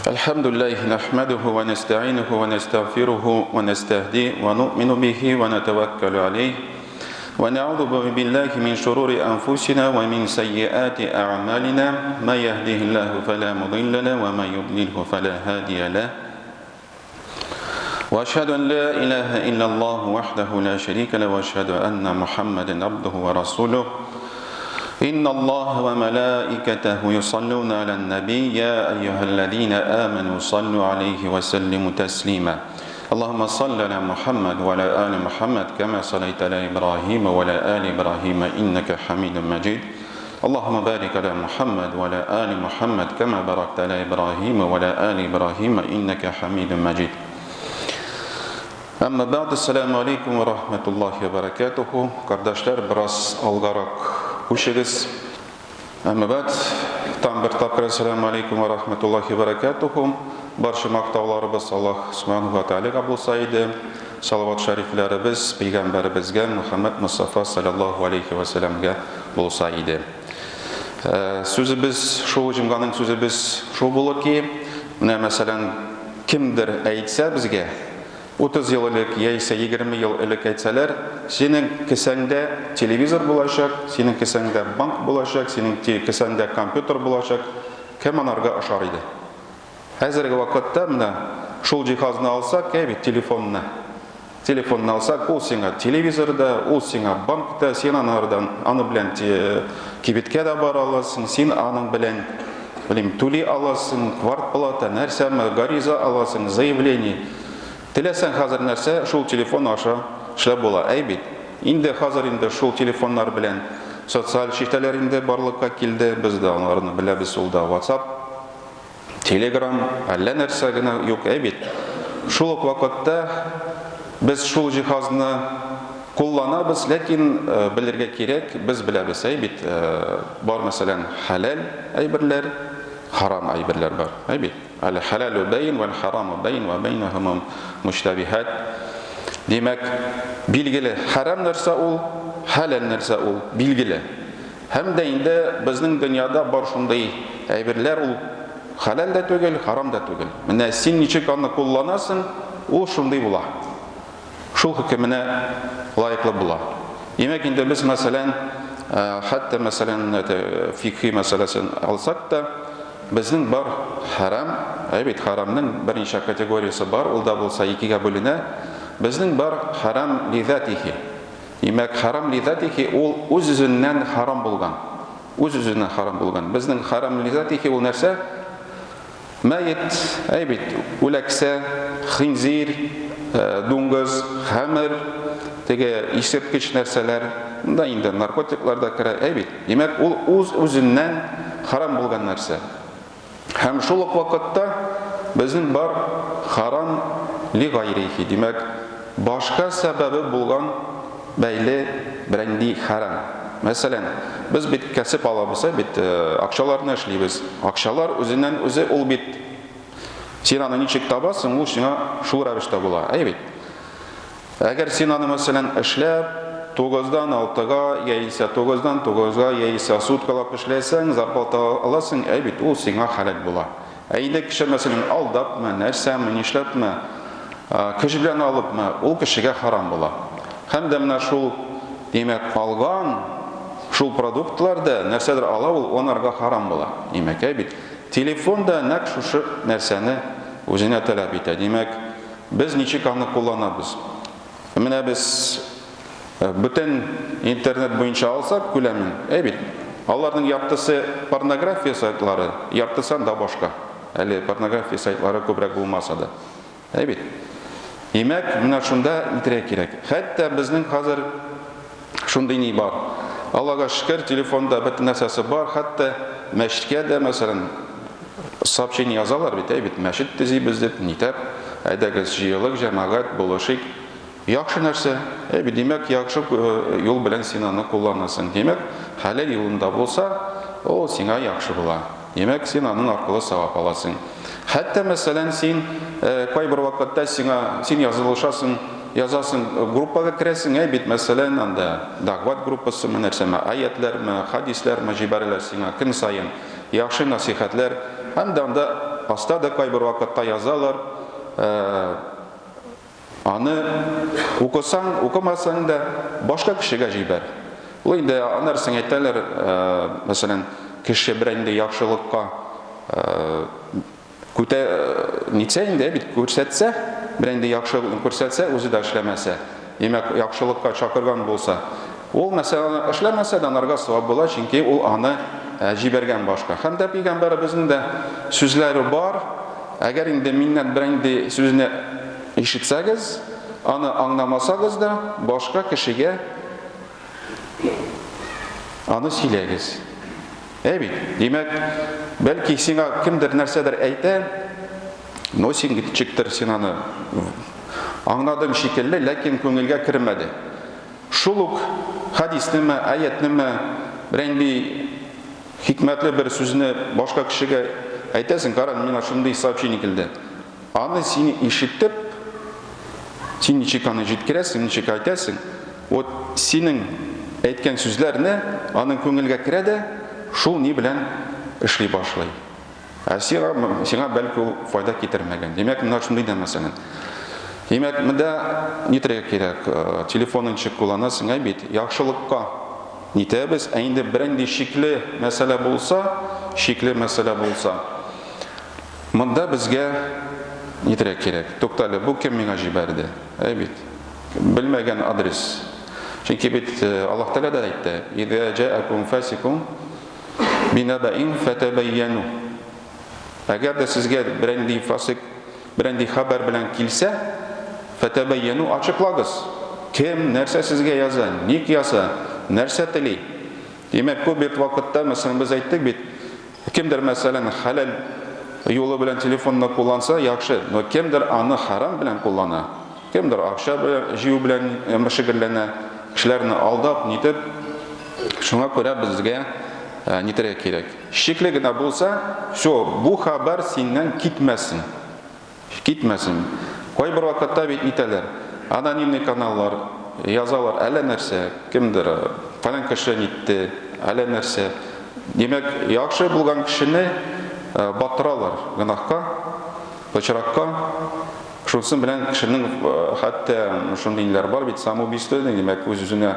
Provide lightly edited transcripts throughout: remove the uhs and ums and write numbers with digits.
الحمد لله نحمده ونستعينه ونستغفره ونستهديه ونؤمن به ونتوكل عليه ونعوذ بالله من شرور أنفسنا ومن سيئات أعمالنا ما يهده الله فلا مضل له وما يضلله فلا هادي له وأشهد أن لا إله إلا الله وحده لا شريك له وأشهد أن محمدا عبده ورسوله إن الله وملائكته يصلون على النبي يا أيها الذين آمنوا صلوا عليه وسلموا تسليما اللهم صل على محمد وعلى آل محمد كما صليت على إبراهيم وعلى آل إبراهيم إنك حميد مجيد اللهم بارك على محمد وعلى آل محمد كما باركت على إبراهيم وعلى آل إبراهيم إنك حميد مجيد أما بعد السلام عليكم ورحمة الله وبركاته Kardeşler biraz algarak Uşağız. Ama bad, tam bir tapır Esselamu Aleyküm ve Rahmetullahi ve Berekatuhu. Barşı maqtavlarımız Allah Subhanahu ve Teala kabul saydı. Salavat şeriflerimiz Peygamberimizge Muhammed Mustafa sallallahu aleyhi ve sellem'ge bulsaydı. Sözümüz, şu cümlenin sözümüz şu bulur ki, mesela kimdir aytsa bizge, 30 yıl ilk, yaisa 20 yıl ilk aytsalar, senin kisende televizor bulacak, senin kisende bank bulacak, senin kisende kompüter bulacak, kim onarga aşar idi. Hazırki vakitte şul cihazını alsak, telefonunu alsak, ol sana televizorda, ol sana bankta, sen onu bilen kibitke de bar alasın, sen onun bilen tuli alasın, kvartplata, nerseme, gariza alasın, заявление. Dilesen hazır nerse, şul telefonu aşağı işlep ola. Aybet. İndi hazır indi şul telefonlar bilen sosyal şiftelerinde barlıkka kildi. Biz de onlarını biliriz oldu. WhatsApp, Telegram, alla nerse gına yok. Aybet. Şuluk vakitte biz şul cihazını kullanabız. Lakin bilirge kerek, biz biliriz. Aybet. Bar mesela halal aybirler, haram aybirler var. Aybet. El-halalu beyin vel-haramu beyin ve beynehum müştebihat. Demek bilgili haram nerse ol, halal nerse ol, bilgili. Hem de indi bizning dünyada bar şunday aybirler ol, halal da tugul, haram da tugul. Mine sen niçik onu kullanasın, o şunday bula. Şul hükümüne layıklı bula. Demek indi biz mesela, hatta mesela fikhi meselesini alsak da, bizning bar haram, evet haramның birinci kategoriyasi bar, ol da bolsa ikiga bölüne. Bizning bar haram li zatihi. Demek haram li zatihi ol o'z-o'zidan haram bo'lgan. O'z-o'zidan haram bo'lgan. Bizning haram li zatihi ol narsa mayit, evet, ulaksa, xinzir, dunguz, xamir, tege isirtgich narsalar, bunda indi narkotiklarda kira, evet. Demek ol o'z-o'zidan haram bo'lgan narsa. Hem şuluk vakitte bizim bar haram li gayrihi. Demek başka sebebi bulgan beyli birendi haram. Mesela biz bit kesip alabısa bit akşalarını işleybiz. Akşalar özünden özü ol bit. Sen anı niçik tabasın, o şuna şul ravişte bula. Evet. Eğer sen anı mesela işlep 9'dan 6'ga, yaisa 9'dan 9'ga, yaisa sutkalap işleysen, zarpalta alasın, evet, o sana halal bula. Eyde kişi mesela aldapma, nersemi, nişlepme, kişi bilen alıpma, o kişiye haram bula. Hem de mine şul, demek algan, şul produktlarda nersedir ala ol, onarga haram bula. Demek, evet, telefonda nek şu nerseni özüne talep ete. Demek, biz niçik anı kullanabız. Mine biz bütün internet boyunca alsak külemin, evet, onların yaptısı pornografiya saytları, yaptısan da başka. Ali pornografiya saytları köprek olmasa da. Evet. Demek, buna şunda itirek gerek. Hatta bizning hazır şunday ne var. Allah'a şükür telefonda bütün nesası var. Hatta meşitke de mesela сообщение yazarlar bit. Evet, meşit tezibіз dep, nitep, aydagız jiyılık, cemaat, bulaşık. Yaxşı нәрсе, demek yaxşı yol bilen sen onu kullanasın. Demek halal yolunda bolsa, o sana yaxşı bula. Demek sen onun arkalı savap alasın. Hatta mesela sen kay bir vakitte sen yazılışasın, yazasın, gruppaga kiresin, mesela anda dağvat gruppası mı nerseme, ayetler mi, hadisler mi, cibareler sana, gün sayın, yaxşı nasihatler, hem de anda аста да кайбер вакытта язалар. Аны укысаң, укымасаң да башка кешегә җибәр. Ул инде анарсын әйтәләр, мәсәлән, кеше берәнди яхшылыкка нитсә инде бит күрсәтсә, берәнди яхшылыкны күрсәтсә, үзе дә эшләмәсә, демәк яхшылыкка чакырган булса, ул мәсәлән эшләмәсә дә анарга савап була, чөнки ул аны җибәргән башка. Һәм дә пәйгамбәребезнең дә сүзләре бар. Әгәр инде миннән берәнди сүзне ишетсәгез, аны аңламасагыз да, башка кешегә аны сөйләгез. Бит, демәк, бәлки сиңа кемдер нәрсәдер әйтә, но син гитчиктер, син аны аңладым шикелле, ләкин күңелгә кермәде. Шул ук хадиснеме, аятнеме, берәнди хикмәтле бер сүзне башка кешегә әйтәсең, кара, миңа шундый сообщение килде. Аны сине ишетеп, син ничек аны җиткерәсең, ничек әйтәсең, вот синең әйткән сүзләрне аның күңелгә керә дә, шул ни белән эшли башлый. Сиңа бәлки ул файда китермәгән. Демәк, менә шундый да мәсәлән. Демәк, монда нитрәгә кирәк? Телефонын ничек кулланасың, бит, яхшылыкка нитәбез, инде берәнди шикле мәсьәлә булса, монда безгә нитрәгә кирәк? Туктале, бу кем миңа җибәрде? Бит, белмәгән адрес. Чөнки бит Аллаһ Тәгалә дә әйтте: "Идә җаәкум фасикун бинабаин фатабайяну." Әгәр дә сезгә берәнди фасик, берәнди хәбәр белән килсә, фатабайяну, ачыклагыз. Кем нәрсә сезгә яза, ник яза, нәрсә тели. Демәк, күп бит вакытта, мәсәлән, без әйттек бит, кемдер мәсәлән халал юлы белән телефонны кулланса, яхшы, но кемдер аны харам белән куллана. Кемдер акча җыю белән шөгыльләнә, кешеләрне алдап, нитеп, шуңа күрә безгә нитрәгә кирәк. Шикле генә булса, все, бу хәбәр синнән китмәсен. Кайбер вакытта бит нитәләр, анонимный каналлар язалар, әллә нәрсә, кемдер фалан кеше нитте, әллә нәрсә. Демәк, яхшы булган кешене батыралар гынахка, пычракка. Шусын белән кешенең хәтта шундыйлар бар бит, самоубийство, демәк, үз-үзенә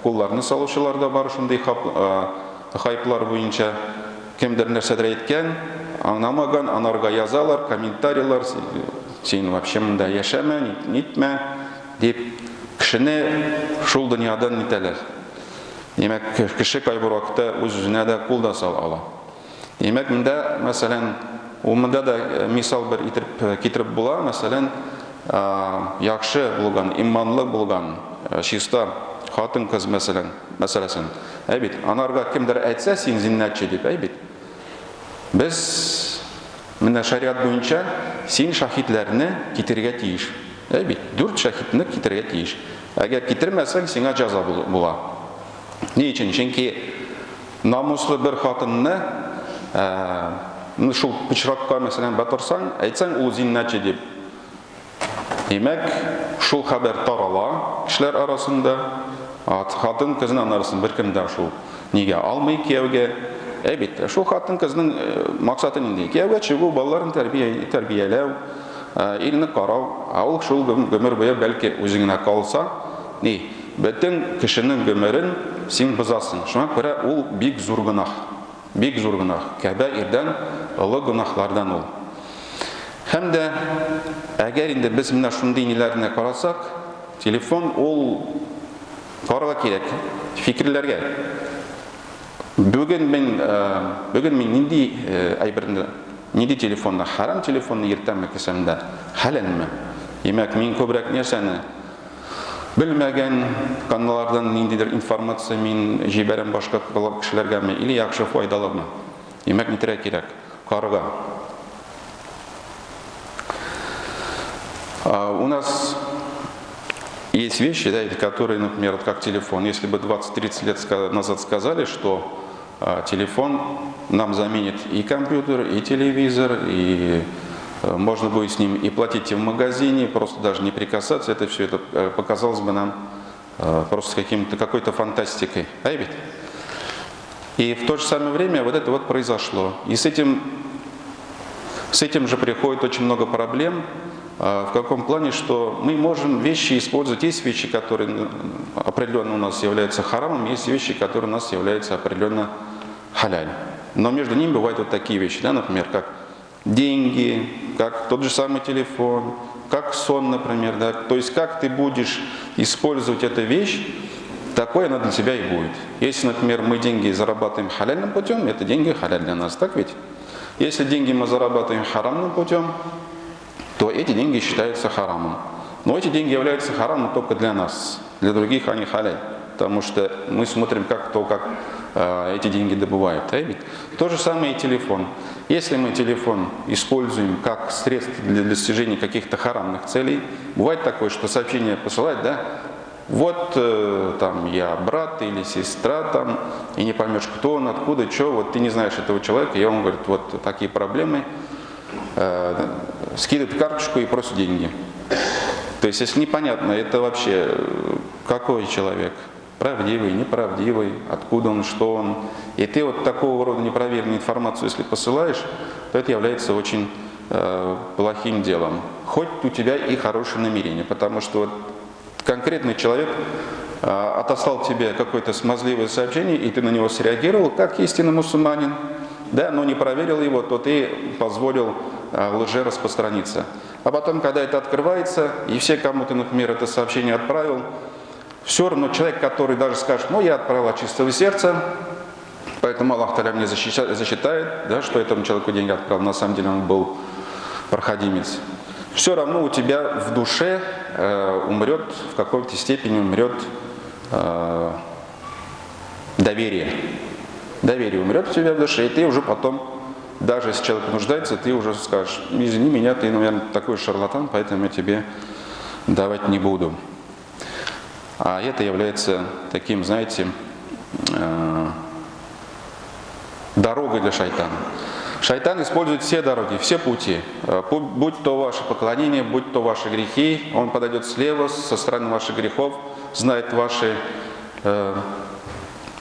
кулларны салучылар да бар, шундый хайплар буенча. Кемдер нәрсәдер әйткән, аңламаган, анарга язалар, комментарийлар, син вообще монда яшәмә, нитмә, дип кешене шул дөньядан нитәләр. Демәк, кеше кайбер вакытта үз-үзенә дә кул да сала. Демәк, монда, мәсәлән, монда да мисал бер итеп китереп була, мәсәлән, яхшы булган, иманлы булган, чиста хатын-кыз мәсәләсен. Бит, анарга кемдер әйтсә, син зиннәтче дип, бит. Без менә шариат буенча син шаһидләрне китергә тиеш. Бит, 4 шаһидны китергә тиеш. Әгәр китермәсәң, сиңа җәза була. Ни өчен? Чөнки намуслы бер хатынны шул пычракка мәсәлән батырсаң, әйтсәң, ул зиннәтче дип. Демәк, шул хәбәр тарала кешеләр арасында. Хатын кызның арасын беркем дә шул нигә алмый кияүгә. Бит, шул хатын кызның максаты нинди? Кияүгә чыгу, балаларын тәрбияләү, илне карау. Ул шул гомер буе бәлки үзеңә калса, бөтен кешенең гомерен син бозасың. Шуңа күрә ул бик зур гынах. Бик зур гынах. Кәбаирдан, олы гынахлардан ул. Һәм дә әгәр инде без менә шундый ниләрне карасак, телефон ул карарга кирәк, фикерләргә. Бүген мин нинди әйберне, нинди телефонны, харам телефонны йөртәмме кесәмдә, хәләнме? Демәк, мин күбрәк нәрсәне белмәгән каналлардан ниндидер информация мин җибәрәм башка кешеләргәме, или яхшы файдалымы? Демәк, нитрә кирәк? Карга. У нас есть вещи, которые, например, как телефон. Если бы 20-30 лет назад сказали, что телефон нам заменит и компьютер, и телевизор, и можно будет с ним и платить в магазине, просто даже не прикасаться, это все это показалось бы нам просто какой-то фантастикой. И в то же самое время вот это вот произошло. И с этим С этим же приходит очень много проблем. В каком плане, что мы можем вещи использовать. Есть вещи, которые определенно у нас являются харамом, есть вещи, которые у нас являются определенно халяль. Но между ними бывают вот такие вещи, да, например, как деньги, как тот же самый телефон, как сон, например. Да. То есть как ты будешь использовать эту вещь, такое она для тебя и будет. Если, например, мы деньги зарабатываем халяльным путем, это деньги халяль для нас, так ведь? Если деньги мы зарабатываем харамным путем, то эти деньги считаются харамом. Но эти деньги являются харамом только для нас. Для других они халяль. Потому что мы смотрим, как эти деньги добывают. То же самое и телефон. Если мы телефон используем как средство для достижения каких-то харамных целей, бывает такое, что сообщение посылать, да, вот там я брат или сестра там, и не поймешь, кто он, откуда, что, вот ты не знаешь этого человека, и он говорит, вот такие проблемы, скидывает карточку и просит деньги. То есть, если непонятно, это вообще какой человек, правдивый, неправдивый, откуда он, что он, и ты вот такого рода непроверенную информацию, если посылаешь, то это является очень плохим делом. Хоть у тебя и хорошее намерение, потому что вот конкретный человек отослал тебе какое-то смазливое сообщение, и ты на него среагировал, как истинный мусульманин, да, но не проверил его, то ты позволил лже распространиться. А потом, когда это открывается, и все, кому ты, например, это сообщение отправил, все равно человек, который даже скажет, ну, я отправил от чистого сердца, поэтому Аллах Та'аля мне засчитает, да, что этому человеку деньги отправил, на самом деле он был проходимец. Все равно у тебя в душе умрет, в какой-то степени умрет доверие. Доверие умрет у тебя в душе, и ты уже потом, даже если человек нуждается, ты уже скажешь, извини меня, ты, наверное, такой шарлатан, поэтому я тебе давать не буду. А это является таким, знаете, дорогой для шайтана. Шайтан использует все дороги, все пути. Будь то ваше поклонение, будь то ваши грехи, он подойдет слева, со стороны ваших грехов, знает ваши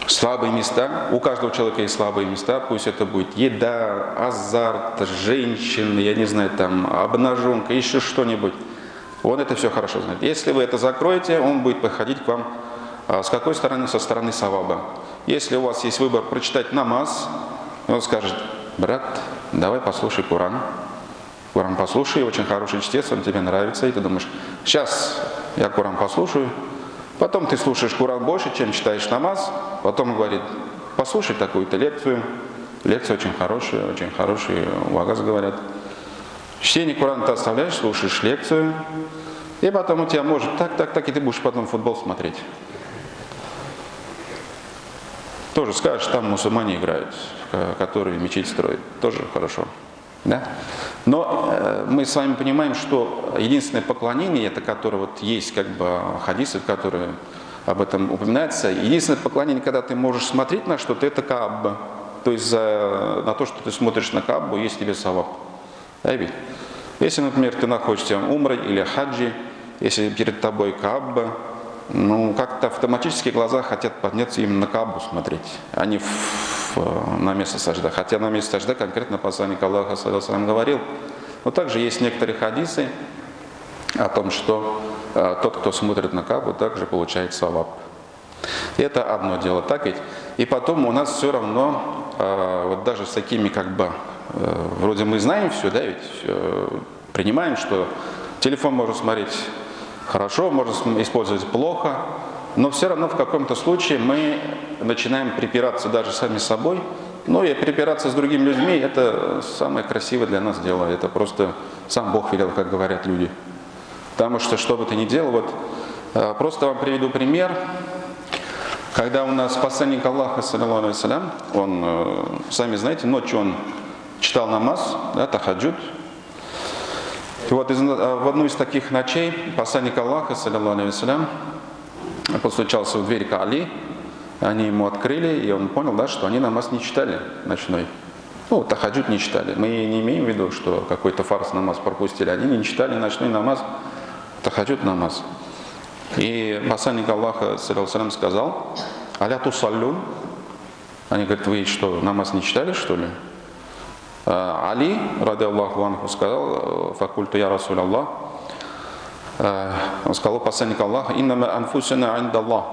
слабые места. У каждого человека есть слабые места, пусть это будет еда, азарт, женщины, я не знаю, там, обнаженка, еще что-нибудь. Он это все хорошо знает. Если вы это закроете, он будет подходить к вам с какой стороны? Со стороны саваба. Если у вас есть выбор прочитать намаз, он скажет, брат, давай послушай Коран. Коран послушай, очень хороший чтец, он тебе нравится, и ты думаешь, сейчас я Коран послушаю. Потом ты слушаешь Коран больше, чем читаешь намаз. Потом он говорит, послушай такую-то лекцию. Лекция очень хорошие, вагаз говорят. Чтение Корана ты оставляешь, слушаешь лекцию. И потом у тебя может так, и ты будешь потом футбол смотреть. Тоже скажешь, там мусульмане играют, которые мечеть строят. Тоже хорошо. Да? Но мы с вами понимаем, что единственное поклонение, это которое вот есть как бы хадисы, которые об этом упоминаются, единственное поклонение, когда ты можешь смотреть на что-то, это Каабба. То есть на то, что ты смотришь на Каабу, есть тебе саваб. Да, ведь? Если, например, ты находишься в умре или хаджи, если перед тобой Каабба, ну, как-то автоматически глаза хотят подняться именно на Каабу смотреть, а не на место сажда. Хотя на место сажда конкретно посланник Аллаха говорил. Но также есть некоторые хадисы о том, что тот, кто смотрит на Каабу, также получает саваб. Это одно дело, так ведь? И потом у нас все равно, вот даже с такими как бы, вроде мы знаем все, да, ведь принимаем, что телефон можно смотреть хорошо, можно использовать плохо, но все равно в каком-то случае мы начинаем припираться даже сами с собой. Ну и припираться с другими людьми, это самое красивое для нас дело. Это просто сам Бог велел, как говорят люди. Потому что бы ты ни делал, вот просто вам приведу пример. Когда у нас посланник Аллаха, саллаллаху алейхи ва саллям, он, сами знаете, ночью он читал намаз, да, тахаджуд. И вот в одну из таких ночей посланник Аллаха, саллаллаху алейхи ва саллям, постучался в дверь к Али, они ему открыли, и он понял, да, что они намаз не читали ночной. Ну, тахаджуд не читали. Мы не имеем в виду, что какой-то фарс намаз пропустили. Они не читали ночной намаз, тахаджуд намаз. И посланник Аллаха, саллаллаху алейхи ва саллям, сказал, «Аля тусаллюн?» Они говорят, вы что, намаз не читали, что ли? Али, ради Аллаху анху, сказал: «Факульту я Расуль Аллах». Он сказал: «Посланник Аллаха, иннама анфусина инда Аллах».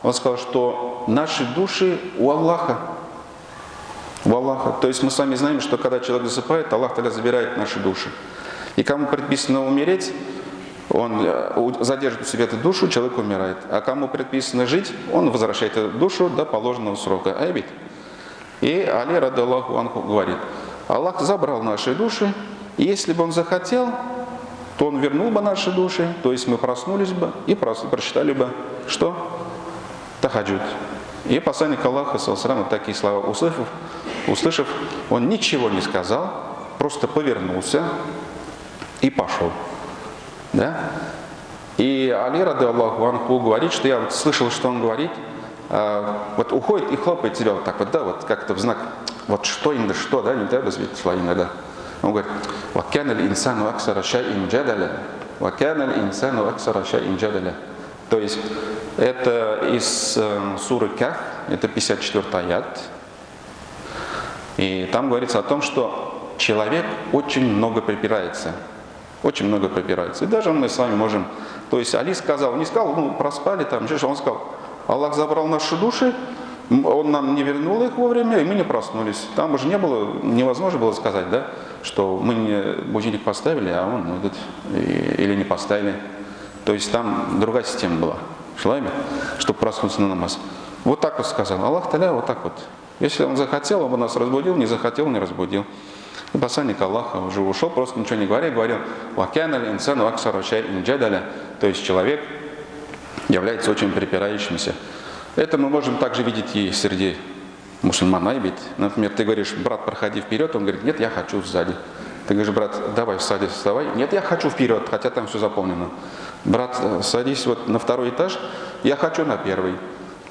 Он сказал, что наши души у Аллаха. У Аллаха. То есть мы с вами знаем, что когда человек засыпает, Аллах тогда забирает наши души. И кому предписано умереть, он задержит в себе эту душу, человек умирает. А кому предписано жить, он возвращает эту душу до положенного срока. Айбит. И Али, ради Аллаху анху, говорит: Аллах забрал наши души, и если бы он захотел, то он вернул бы наши души, то есть мы проснулись бы и прочитали бы, что? Тахаджуд. И посланник Аллаха, саллаллаху, такие слова услышав, он ничего не сказал, просто повернулся и пошел. Да? И Али, ради Аллаху анху, говорит, что я вот слышал, что он говорит, вот уходит и хлопает себя вот так вот, да, вот как-то в знак, вот что иногда, что, да, не треба слова иногда. Он говорит: «Вакяна л-инсану аксара шайин джадаля, вакяна л-инсану аксара шайин джадаля». То есть это из суры Кахф, это 54-й аят. И там говорится о том, что человек очень много припирается. Очень много припирается. И даже мы с вами можем... То есть Али сказал, не сказал, ну проспали там, он сказал: Аллах забрал наши души, он нам не вернул их вовремя, и мы не проснулись. Там уже невозможно было сказать, да, что мы не будильник поставили, а он или не поставили. То есть там другая система была, чтобы проснуться на намаз. Вот так вот сказал Аллах Та'аля, вот так вот. Если он захотел, он бы нас разбудил, не захотел, не разбудил. И посланник Аллаха уже ушел, просто ничего не говорил: «Вакяна л-инсану аксара шайин джадаля». То есть человек является очень припирающимся. Это мы можем также видеть и среди мусульман. Например, ты говоришь: брат, проходи вперед, он говорит: нет, я хочу сзади. Ты говоришь: брат, давай сзади вставай. Нет, я хочу вперед, хотя там все заполнено. Брат, садись вот на второй этаж, я хочу на первый.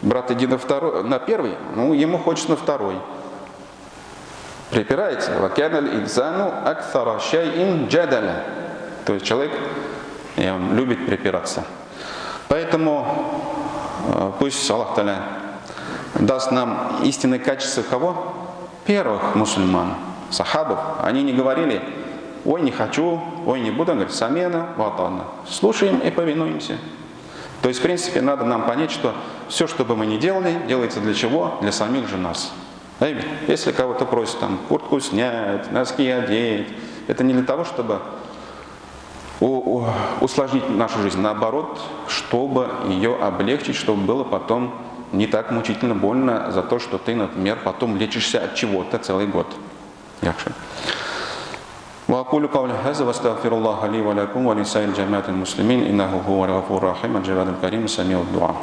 Брат, иди на первый, ну ему хочется на второй. Припирается. «Вакяна л-инсану аксара шайин джадаля». То есть человек любит припираться. Поэтому пусть Аллах Та'аля даст нам истинные качества кого? Первых мусульман, сахабов. Они не говорили: ой, не хочу, ой, не буду. Он говорит: самена ватана. Слушаем и повинуемся. То есть, в принципе, надо нам понять, что все, что бы мы ни делали, делается для чего? Для самих же нас. Если кого-то просят там куртку снять, носки одеть, это не для того, чтобы усложнить нашу жизнь. Наоборот, чтобы ее облегчить, чтобы было потом не так мучительно больно за то, что ты, например, потом лечишься от чего-то целый год. وأقول قولي هذا وأستغفر الله لي ولكم ولسائر جماعة المسلمين إنه هو الغفور الرحيم الجواد الكريم السميع الدعاء.